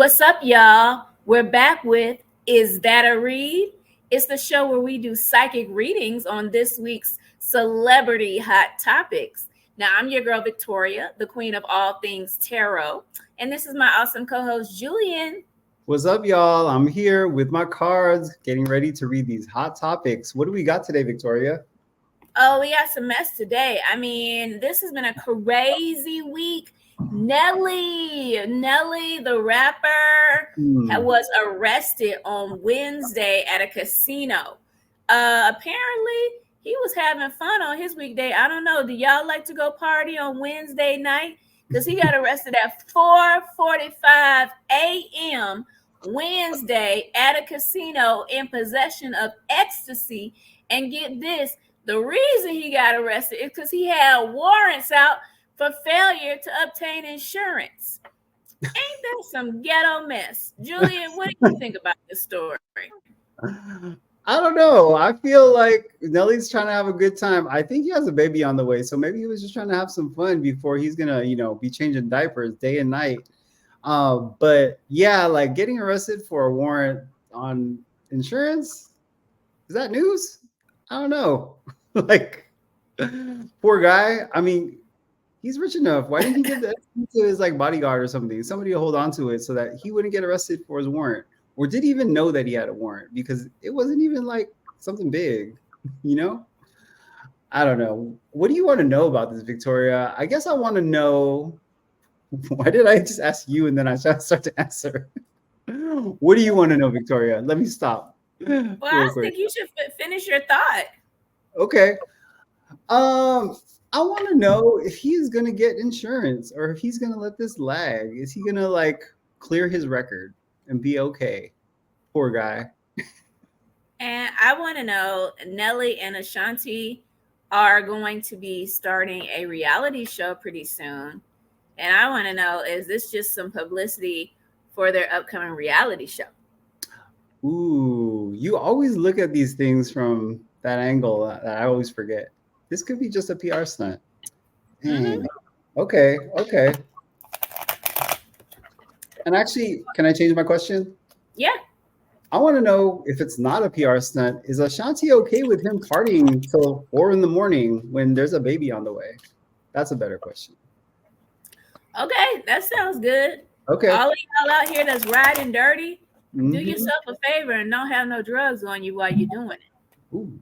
What's up, y'all? We're back with Is That a Read? It's the show where we do psychic readings on this week's celebrity hot topics. Now, I'm your girl, Victoria, the queen of all things tarot. And this is my awesome co host, Julian. What's up, y'all? I'm here with my cards, getting ready to read these hot topics. What do we got today, Victoria? Oh, we got some mess today. I mean, this has been a crazy week. Nelly, the rapper, was arrested on Wednesday at a casino. Apparently, he was having fun on his weekday. I don't know. Do y'all like to go party on Wednesday night? Because he got arrested at 4:45 a.m. Wednesday at a casino in possession of ecstasy. And get this, the reason he got arrested is because he had warrants out for failure to obtain insurance. Ain't that some ghetto mess? Julian, what do you think about this story? I don't know. I feel like Nelly's trying to have a good time. I think he has a baby on the way, so maybe he was just trying to have some fun before he's gonna, be changing diapers day and night. But yeah, like getting arrested for a warrant on insurance, is that news? I don't know. Like, poor guy. I mean, he's rich enough. Why didn't he give that to his bodyguard or something? Somebody to hold on to it so that he wouldn't get arrested for his warrant. Or did he even know that he had a warrant? Because it wasn't even like something big, you know? I don't know. What do you want to know about this, Victoria? I guess I want to know. Why did I just ask you and then I start to answer? What do you want to know, Victoria? Let me stop. Well, I think you should finish your thought. Okay. I want to know if he's gonna get insurance or if he's gonna let this lag. Is he gonna clear his record and be okay? Poor guy. And I want to know, Nelly and Ashanti are going to be starting a reality show pretty soon. And I want to know, is this just some publicity for their upcoming reality show? Ooh, you always look at these things from that angle that I always forget. This could be just a PR stunt. Mm-hmm. Okay. And actually, can I change my question? Yeah. I want to know if it's not a PR stunt, is Ashanti okay with him partying till 4 a.m. when there's a baby on the way? That's a better question. Okay, that sounds good. Okay. All of y'all out here that's riding dirty, do yourself a favor and don't have no drugs on you while you're doing it. Ooh.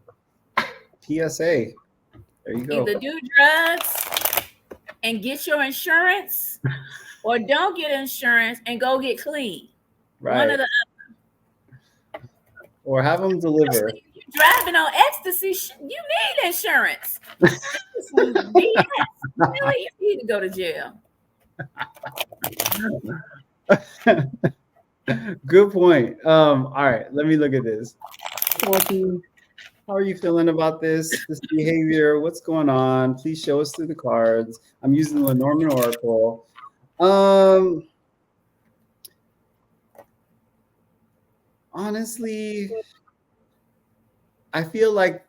PSA. There you go. Either do drugs and get your insurance or don't get insurance and go get clean. Right. One of the other. Or have them deliver. If you're driving on ecstasy, you need insurance. BS. Really, you need to go to jail. Good point. All right, let me look at this. How are you feeling about this behavior? What's going on? Please show us through the cards. I'm using the Norman Oracle. Honestly, I feel like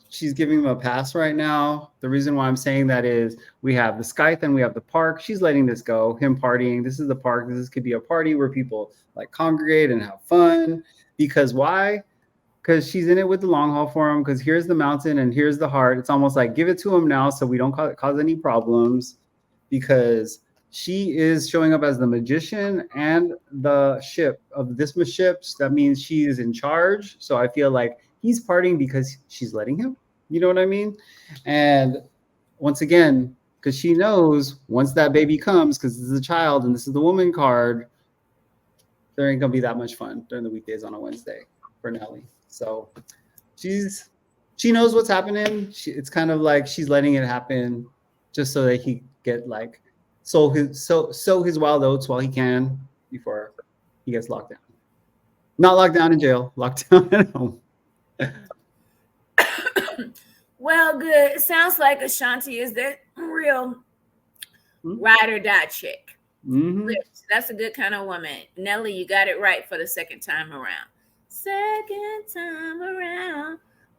she's giving him a pass right now. The reason why I'm saying that is we have the Skype and we have the park. She's letting this go, him partying. This is the park. This could be a party where people congregate and have fun. Because why? Because she's in it with the long haul for him. Because here's the mountain and here's the heart. It's almost like give it to him now so we don't cause any problems. Because she is showing up as the magician and the ship of this ship. That means she is in charge. So I feel like he's partying because she's letting him. You know what I mean? And once again, because she knows once that baby comes, because this is a child and this is the woman card, there ain't going to be that much fun during the weekdays on a Wednesday for Nelly. So she knows what's happening. It's kind of like she's letting it happen just so that he get sow his wild oats while he can before he gets locked down. Not locked down in jail, locked down at home. Well, good. It sounds like Ashanti is that real ride or die chick. Mm-hmm. That's a good kind of woman. Nelly, you got it right for the second time around.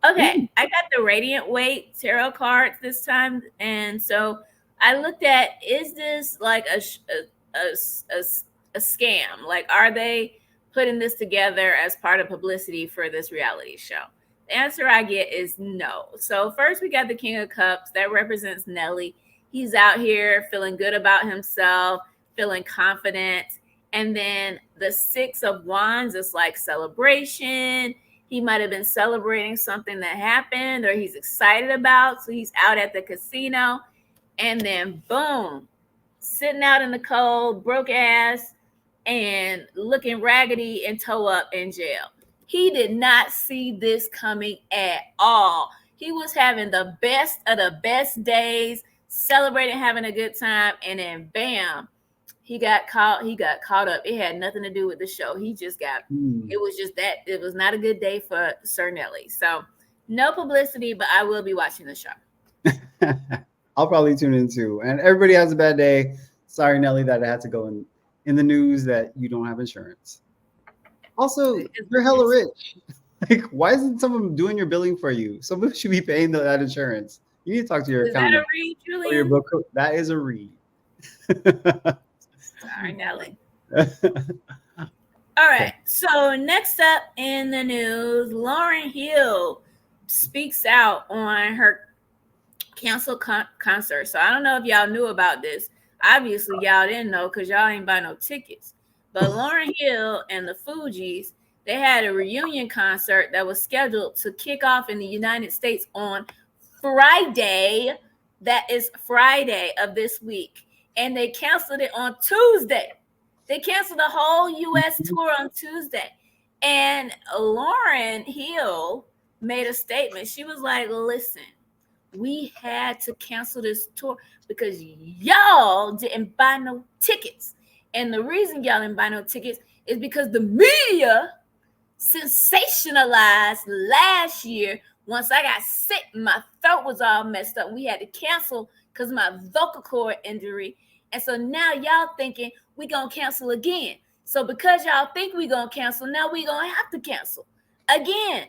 Okay, I got the Radiant Weight tarot cards this time, and so I looked at, is this like a a scam? Like, are they putting this together as part of publicity for this reality show? The answer I get is no. So first we got the King of Cups that represents Nelly. He's out here feeling good about himself, feeling confident. And then the Six of Wands is like celebration. He might have been celebrating something that happened or he's excited about. So he's out at the casino. And then boom, sitting out in the cold, broke ass, and looking raggedy and toe up in jail. He did not see this coming at all. He was having the best of the best days, celebrating, having a good time, and then bam, he got caught. He got caught up. It had nothing to do with the show. He just got. It was just that it was not a good day for Sir Nelly. So no publicity, but I will be watching the show. I'll probably tune in too. And everybody has a bad day. Sorry, Nelly, that I had to go in the news that you don't have insurance. Also, you're hella rich. Like, why isn't someone doing your billing for you? Someone should be paying that insurance. You need to talk to your accountant. Is that a read, Julian? Your book. That is a read. Sorry, Nelly. All right. So next up in the news, Lauryn Hill speaks out on her canceled concert. So I don't know if y'all knew about this. Obviously, y'all didn't know because y'all ain't buy no tickets. But Lauryn Hill and the Fugees, they had a reunion concert that was scheduled to kick off in the United States on Friday. That is Friday of this week. And they canceled it on Tuesday. They canceled the whole U.S. tour on Tuesday. And Lauryn Hill made a statement. She was like, listen, we had to cancel this tour because y'all didn't buy no tickets. And the reason y'all didn't buy no tickets is because the media sensationalized last year. Once I got sick, my throat was all messed up. We had to cancel because of my vocal cord injury. And so now y'all thinking we gonna cancel again. So because y'all think we gonna cancel, now we gonna have to cancel again.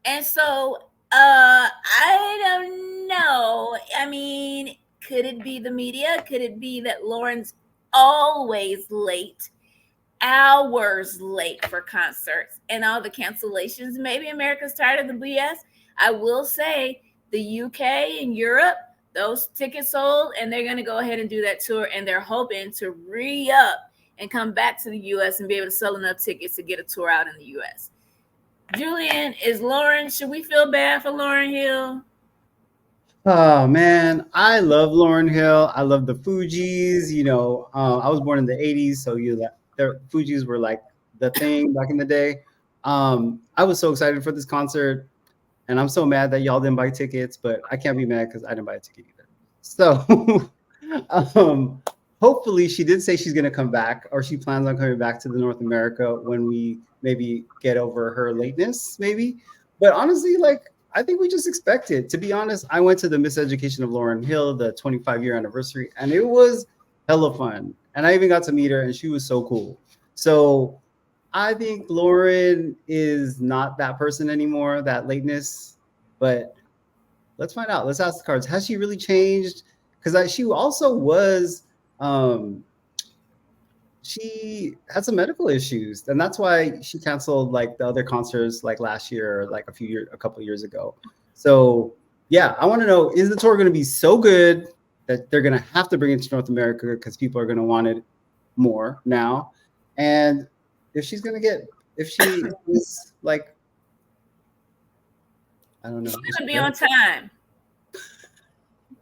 And so I don't know. I mean, could it be the media? Could it be that Lauren's always late, hours late for concerts and all the cancellations? Maybe America's tired of the BS. I will say the UK and Europe, those tickets sold, and they're going to go ahead and do that tour, and they're hoping to re-up and come back to the U.S. and be able to sell enough tickets to get a tour out in the U.S. Julian, should we feel bad for Lauryn Hill? Oh, man, I love Lauryn Hill. I love the Fugees. You know, I was born in the 80s, so their Fugees were like the thing back in the day. I was so excited for this concert. And I'm so mad that y'all didn't buy tickets, but I can't be mad because I didn't buy a ticket either. So hopefully she did say she's going to come back, or she plans on coming back to the North America when we maybe get over her lateness, maybe. But honestly, like, I think we just expect it. To be honest, I went to the Miseducation of Lauryn Hill, the 25-year anniversary, and it was hella fun. And I even got to meet her, and she was so cool. So I think Lauryn is not that person anymore, that lateness, but let's find out. Let's ask the cards. Has she really changed? Because she also was, she had some medical issues, and that's why she canceled like the other concerts like last year, or like a couple of years ago. So yeah, I want to know, is the tour going to be so good that they're going to have to bring it to North America because people are going to want it more now? And if she is like, I don't know. She's gonna be on time.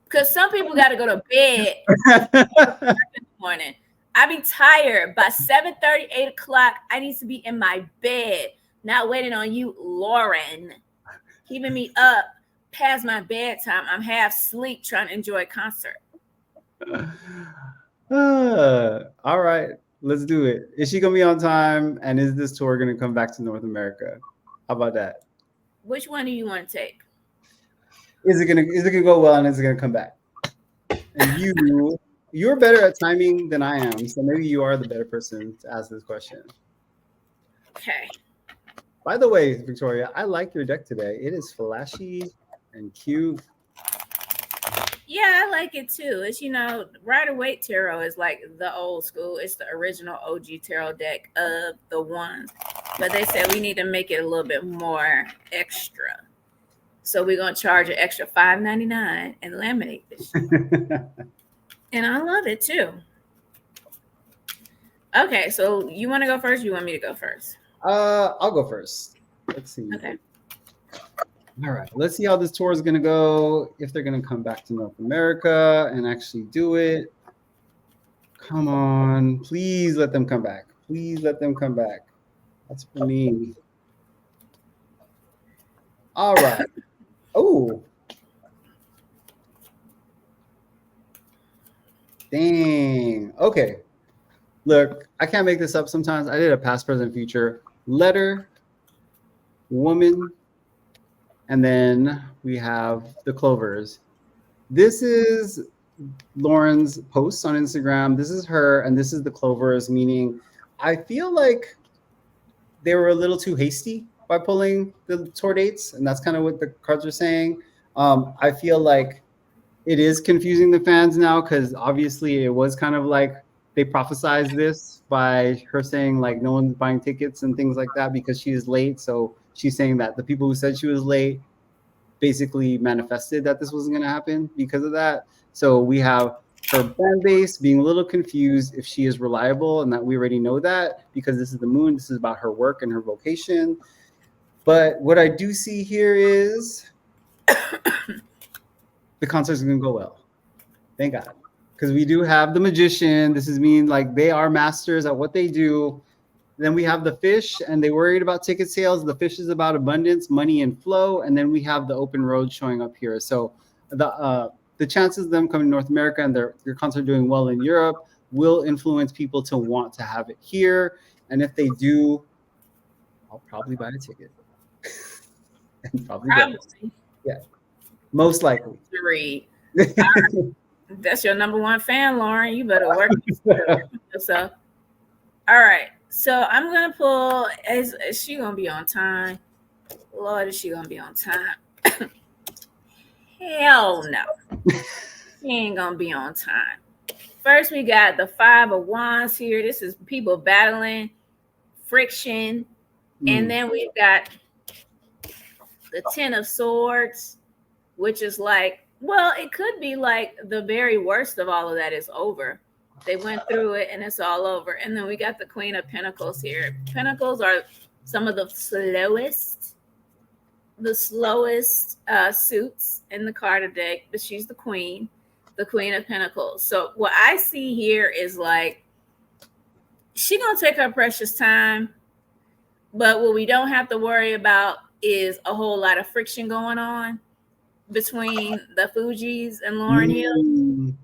Because some people got to go to bed in the morning. I be tired by 7:30, 8 o'clock. I need to be in my bed, not waiting on you, Lauryn, keeping me up past my bedtime. I'm half asleep trying to enjoy a concert. All right. Let's do it. Is she gonna be on time? And is this tour gonna come back to North America? How about that? Which one do you want to take? Is it gonna go well, and is it gonna come back? And you're better at timing than I am, so maybe you are the better person to ask this question. Okay. By the way, Victoria, I like your deck today. It is flashy and cute. Yeah, I like it too. It's Rider Waite Tarot is like the old school. It's the original OG tarot deck of the ones. But they said we need to make it a little bit more extra. So we're gonna charge an extra $5.99 and laminate this shit. And I love it too. Okay, so you want to go first? Or you want me to go first? I'll go first. Let's see. Okay. All right. Let's see how this tour is going to go. If they're going to come back to North America and actually do it. Come on. Please let them come back. Please let them come back. That's for me. All right. Oh. Dang. Okay. Look, I can't make this up sometimes. I did a past, present, future. Letter, woman, and then we have the clovers. This is Lauren's post on Instagram. This is her, and this is the clovers, meaning I feel like they were a little too hasty by pulling the tour dates, and that's kind of what the cards are saying. I feel like it is confusing the fans now because obviously it was kind of like they prophesized this by her saying like no one's buying tickets and things like that because she is late. So she's saying that the people who said she was late basically manifested that this wasn't going to happen because of that. So we have her fan base being a little confused if she is reliable, and that we already know that because this is the moon. This is about her work and her vocation. But what I do see here is the concert's going to go well. Thank God. Because we do have the magician. This is mean like they are masters at what they do. Then we have the fish, and they worried about ticket sales. The fish is about abundance, money, and flow. And then we have the open road showing up here. So the chances of them coming to North America and their concert doing well in Europe will influence people to want to have it here. And if they do, I'll probably buy a ticket. And probably. Yeah, most likely. That's your number one fan, Lauren. You better work yourself. All right. So I'm gonna pull. Is she gonna be on time? Lord, is she gonna be on time? Hell no. She ain't gonna be on time. First, we got the Five of Wands here. This is people battling friction. And then we've got the Ten of Swords, which is like, well, it could be like the very worst of all of that is over. They went through it and it's all over. And then we got the Queen of Pentacles here. Pentacles are some of the slowest suits in the card deck, but she's the Queen of Pentacles. So what I see here is like, she gonna take her precious time, but what we don't have to worry about is a whole lot of friction going on between the Fugees and Lauryn Hill.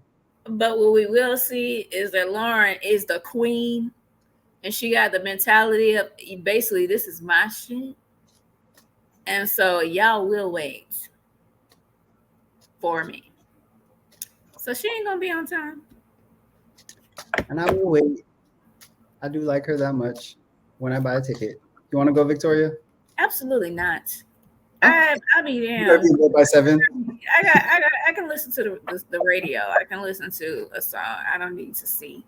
But what we will see is that Lauren is the queen, and she got the mentality of basically this is my shit. And so y'all will wait for me. So she ain't gonna be on time. And I will wait. I do like her that much when I buy a ticket. You want to go, Victoria? Absolutely not. I'll be damn. You gotta be by 7. I can listen to the radio. I can listen to a song. I don't need to see.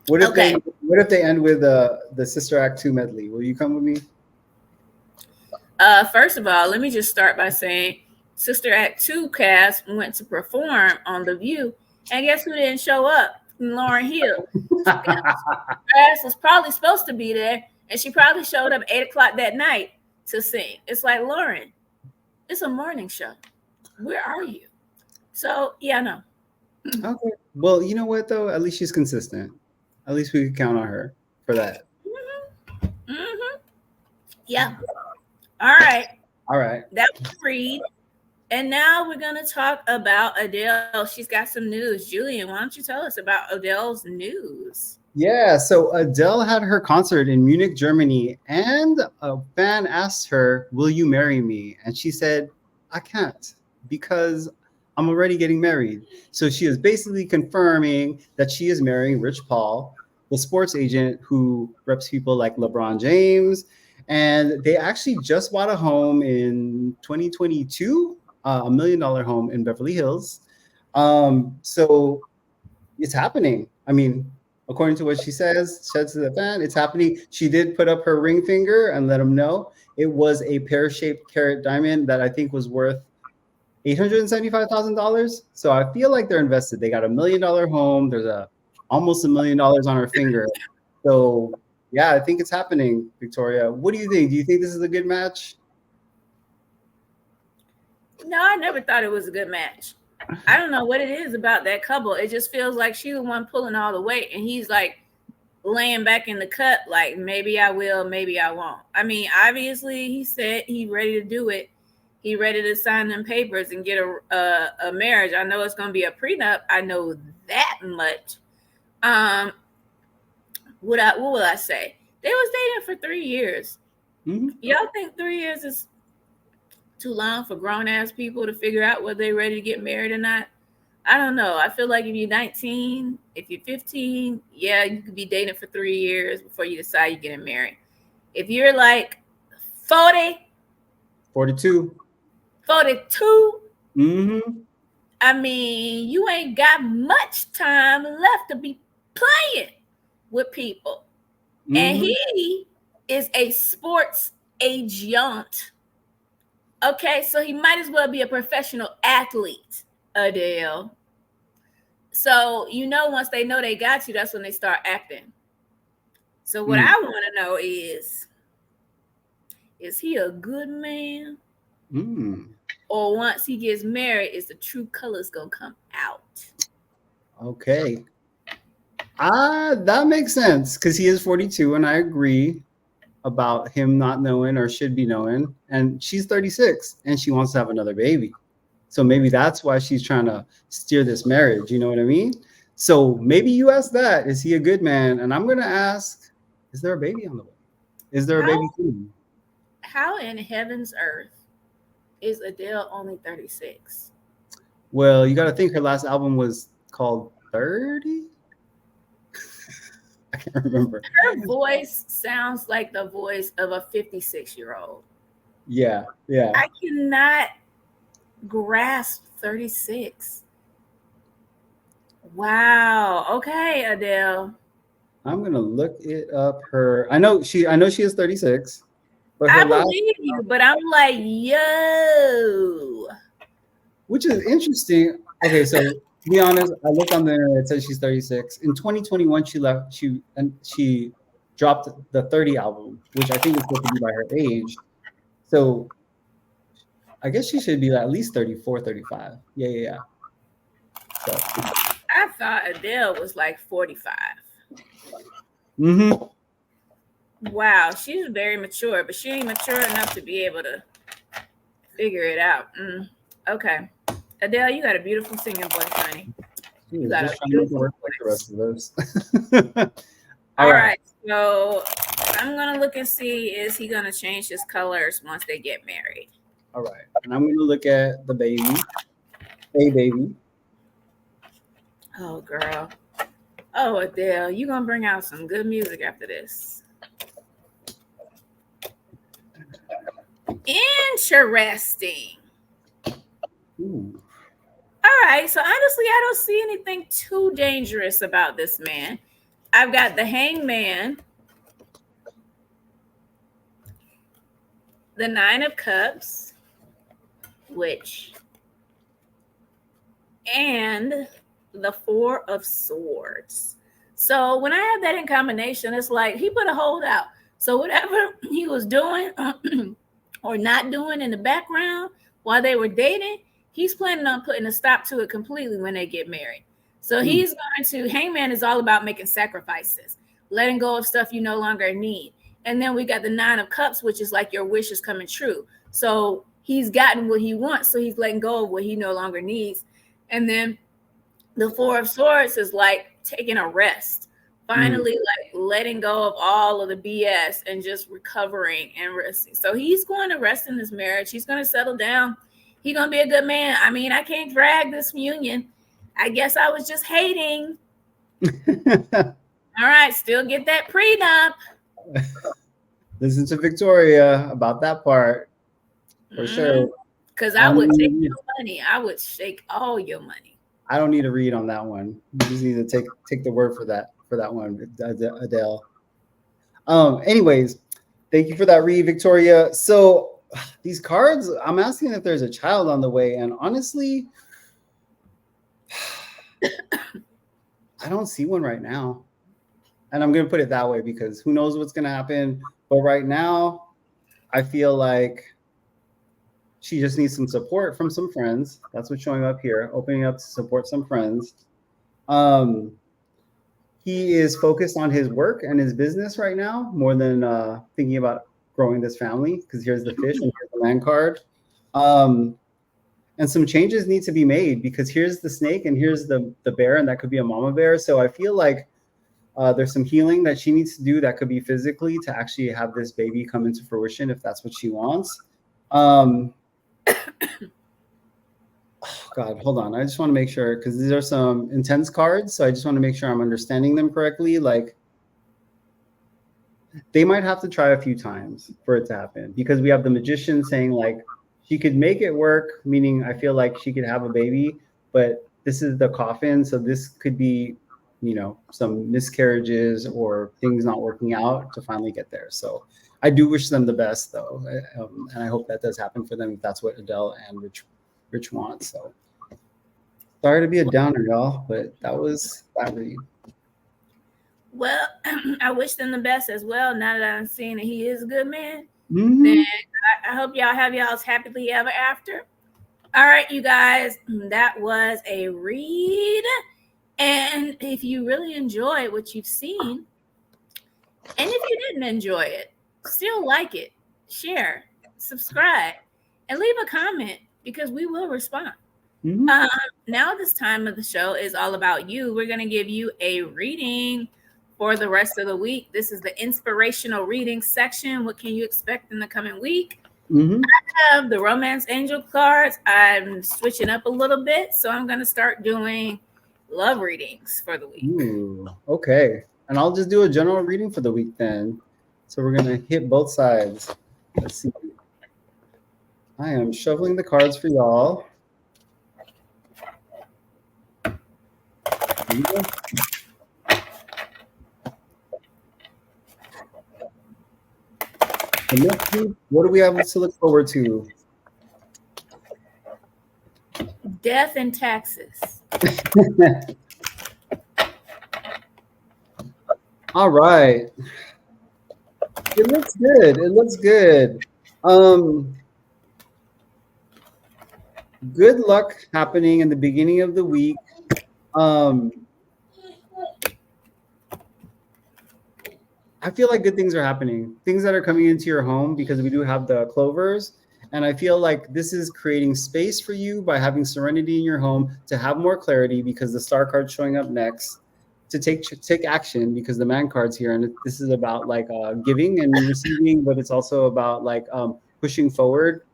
What if they end with the Sister Act 2 medley? Will you come with me? First of all, let me just start by saying Sister Act 2 cast went to perform on The View, and guess who didn't show up? Lauryn Hill. Ass was probably supposed to be there, and she probably showed up 8 o'clock that night to sing. It's like, Lauren, it's a morning show. Where are you? So, yeah, no. Okay. Well, you know what, though? At least she's consistent. At least we can count on her for that. Yeah. All right. That was Reed. And now we're going to talk about Adele. She's got some news. Julian, why don't you tell us about Adele's news? Yeah, so Adele had her concert in Munich, Germany, and a fan asked her, "Will you marry me?" And she said, "I can't because I'm already getting married." So she is basically confirming that she is marrying Rich Paul, the sports agent who reps people like LeBron James And they actually just bought a home in 2022, $1 million home in Beverly Hills. So it's happening. I mean, according to what she says, said to the fan, it's happening. She did put up her ring finger and let him know. It was a pear-shaped carat diamond that I think was worth $875,000. So I feel like they're invested. They got $1 million home. There's almost $1 million on her finger. So yeah, I think it's happening, Victoria. What do you think? Do you think this is a good match? No, I never thought it was a good match. I don't know what it is about that couple. It just feels like she's the one pulling all the weight, and he's like laying back in the cut, like maybe I will, maybe I won't. I mean, obviously, he said he's ready to do it. He ready to sign them papers and get a marriage. I know it's going to be a prenup. I know that much. What will I say? They was dating for 3 years. Mm-hmm. Y'all think 3 years is too long for grown ass people to figure out whether they're ready to get married or not? I don't know. I feel like if you're 19, if you're 15, yeah, you could be dating for 3 years before you decide you're getting married. If you're like 40, 42, 42, mm-hmm. I mean, you ain't got much time left to be playing with people. Mm-hmm. And he is a sports agent. Okay, so he might as well be a professional athlete, Adele. So, once they know they got you, that's when they start acting. So what I want to know is he a good man? Or once he gets married, is the true colors going to come out? Okay. That makes sense because he is 42, and I agree about him not knowing or should be knowing. And she's 36, and she wants to have another baby. So maybe that's why she's trying to steer this marriage. You know what I mean? So maybe you ask that. Is he a good man? And I'm going to ask, is there a baby on the way? Is there a baby soon? How in heaven's earth is Adele only 36? Well, you got to think her last album was called 30? I can't remember. Her voice sounds like the voice of a 56-year-old. Yeah. I cannot grasp 36. Wow. Okay, Adele. I'm gonna look it up. I know she is 36. But I believe you, but I'm like, yo. Which is interesting. Okay, so to be honest, I looked on the internet. It says she's 36. In 2021, she dropped the 30 album, which I think is supposed to be by her age. So I guess she should be at least 34, 35. Yeah. So I thought Adele was like 45. Mm-hmm. Wow, she's very mature, but she ain't mature enough to be able to figure it out. Okay. Adele, you got a beautiful singing voice, honey. You got a beautiful voice. The rest of those. All right. So I'm going to look and see, is he going to change his colors once they get married? All right. And I'm going to look at the baby. Hey, baby. Oh, girl. Oh, Adele, you're going to bring out some good music after this. Interesting. Ooh. All right. So honestly, I don't see anything too dangerous about this man. I've got the Hangman, the Nine of Cups, and the Four of Swords. So when I have that in combination, it's like he put a hold out. So whatever he was doing or not doing in the background while they were dating, he's planning on putting a stop to it completely when they get married. So he's going to, Hangman is all about making sacrifices, letting go of stuff you no longer need. And then we got the Nine of Cups, which is like your wish is coming true. So he's gotten what he wants, so he's letting go of what he no longer needs. And then the Four of Swords is like taking a rest. Finally, like letting go of all of the BS and just recovering and resting. So he's going to rest in this marriage. He's going to settle down. He's going to be a good man. I mean, I can't drag this union. I guess I was just hating. All right, still get that prenup. Listen to Victoria about that part for sure. Because I I would take don't, your money. I would shake all your money. I don't need to read on that one. You just need to take the word for that one, Adele. Anyways, thank you for that read, Victoria. So these cards, I'm asking if there's a child on the way, and honestly, I don't see one right now. And I'm gonna put it that way because who knows what's gonna happen. But right now, I feel like she just needs some support from some friends. That's what's showing up here, opening up to support some friends. Um, he is focused on his work and his business right now more than thinking about growing this family because here's the fish and here's the land card. Um, and some changes need to be made because here's the snake and here's the bear, and that could be a mama bear. So I feel like there's some healing that she needs to do that could be physically to actually have this baby come into fruition if that's what she wants. Oh God, hold on. I just want to make sure because these are some intense cards. So I just want to make sure I'm understanding them correctly. Like they might have to try a few times for it to happen because we have the magician saying like she could make it work, meaning I feel like she could have a baby, but this is the coffin. So this could be, some miscarriages or things not working out to finally get there. So I do wish them the best though. And I hope that does happen for them if that's what Adele and Rich want. So sorry to be a downer, y'all, but that was that read. Well, I wish them the best as well. Now that I'm seeing that he is a good man, then Mm-hmm. I hope y'all have y'all's happily ever after. All right, you guys, that was a read. And if you really enjoyed what you've seen, and if you didn't enjoy it, still like it, share, subscribe, and leave a comment because we will respond. Mm-hmm. Now, this time of the show is all about you. We're going to give you a reading for the rest of the week. This is the inspirational reading section. What can you expect in the coming week? Mm-hmm. I have the romance angel cards. I'm switching up a little bit, so I'm going to start doing love readings for the week. Ooh, okay. And I'll just do a general reading for the week then. So we're gonna hit both sides. Let's see. I am shuffling the cards for y'all. And next week, what do we have to look forward to? Death and taxes. All right. It looks good. It looks good. Good luck happening in the beginning of the week. I feel like good things are happening. Things that are coming into your home because we do have the clovers. And I feel like this is creating space for you by having serenity in your home to have more clarity because the star card's showing up next to take action because the man card's here. And this is about like giving and receiving, but it's also about like pushing forward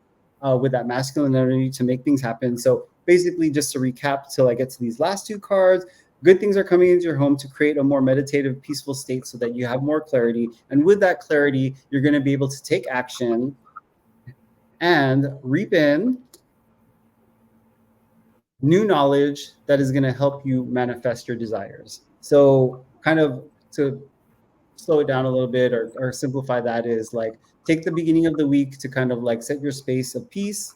with that masculine energy to make things happen. So basically just to recap till I get to these last two cards, good things are coming into your home to create a more meditative, peaceful state so that you have more clarity. And with that clarity, you're going to be able to take action and reap in new knowledge that is going to help you manifest your desires. So kind of to slow it down a little bit or simplify that is like take the beginning of the week to kind of like set your space of peace,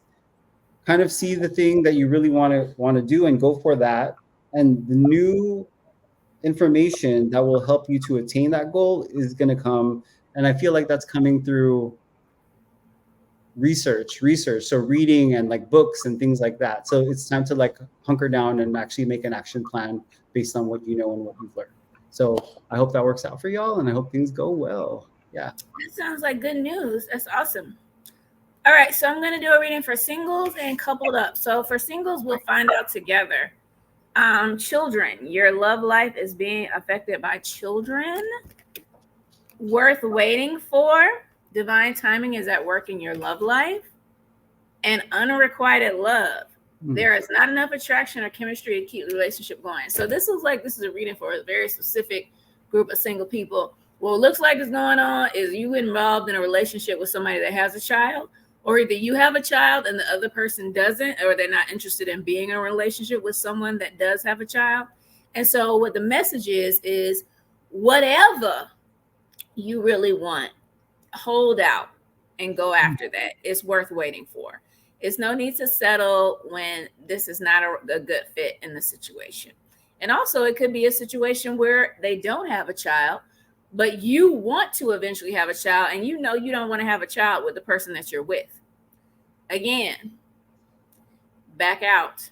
kind of see the thing that you really want to do and go for that. And the new information that will help you to attain that goal is going to come. And I feel like that's coming through research. So reading and like books and things like that. So it's time to like hunker down and actually make an action plan based on what you know and what you've learned. So I hope that works out for y'all and I hope things go well. Yeah. That sounds like good news. That's awesome. All right, so I'm going to do a reading for singles and coupled up. So for singles, we'll find out together. Children, your love life is being affected by children. Worth waiting for. Divine timing is at work in your love life. And unrequited love. There is not enough attraction or chemistry to keep the relationship going. So this is a reading for a very specific group of single people. What looks like is going on is you involved in a relationship with somebody that has a child, or either you have a child and the other person doesn't, or they're not interested in being in a relationship with someone that does have a child. And so what the message is whatever you really want, hold out and go after that. It's worth waiting for. It's no need to settle when this is not a good fit in the situation. And also, it could be a situation where they don't have a child, but you want to eventually have a child, and you know you don't want to have a child with the person that you're with. Again, back out,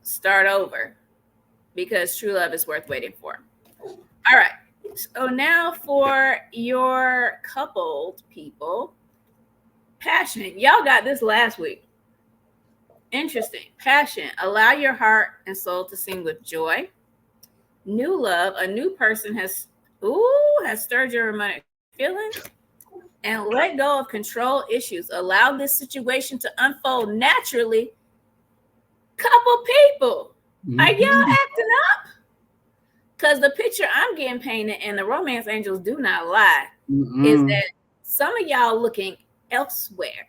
start over, because true love is worth waiting for. All right. So now for your coupled people, passion. Y'all got this last week. Interesting. Passion. Allow your heart and soul to sing with joy. New love. A new person has stirred your romantic feelings. And let go of control issues. Allow this situation to unfold naturally. Couple people. Are y'all acting up? Because the picture I'm getting painted, and the romance angels do not lie, is that some of y'all looking elsewhere.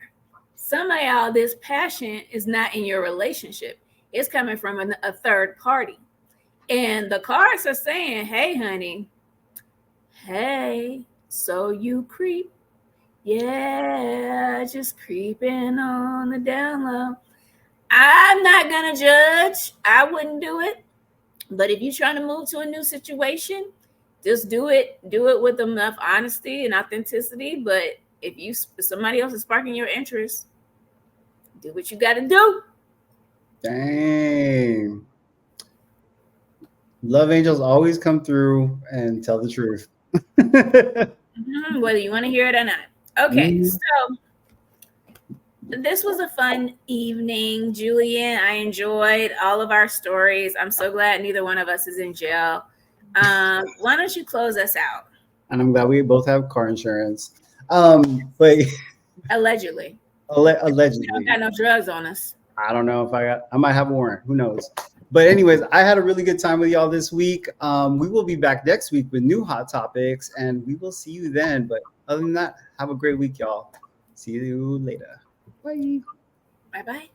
Some of y'all, this passion is not in your relationship. It's coming from a third party. And the cards are saying, hey, honey, hey, so you creep. Yeah, just creeping on the down low. I'm not going to judge. I wouldn't do it. But if you're trying to move to a new situation, just do it. Do it with enough honesty and authenticity. But if somebody else is sparking your interest, do what you got to do. Dang. Love angels always come through and tell the truth. Whether you want to hear it or not. Okay, so this was a fun evening, Julian. I enjoyed all of our stories. I'm so glad neither one of us is in jail. Why don't you close us out? And I'm glad we both have car insurance. But allegedly. Allegedly. We don't got no drugs on us. I don't know if I might have a warrant. Who knows? But anyways, I had a really good time with y'all this week. We will be back next week with new hot topics, and we will see you then. But other than that, have a great week, y'all. See you later. Bye. Bye-bye.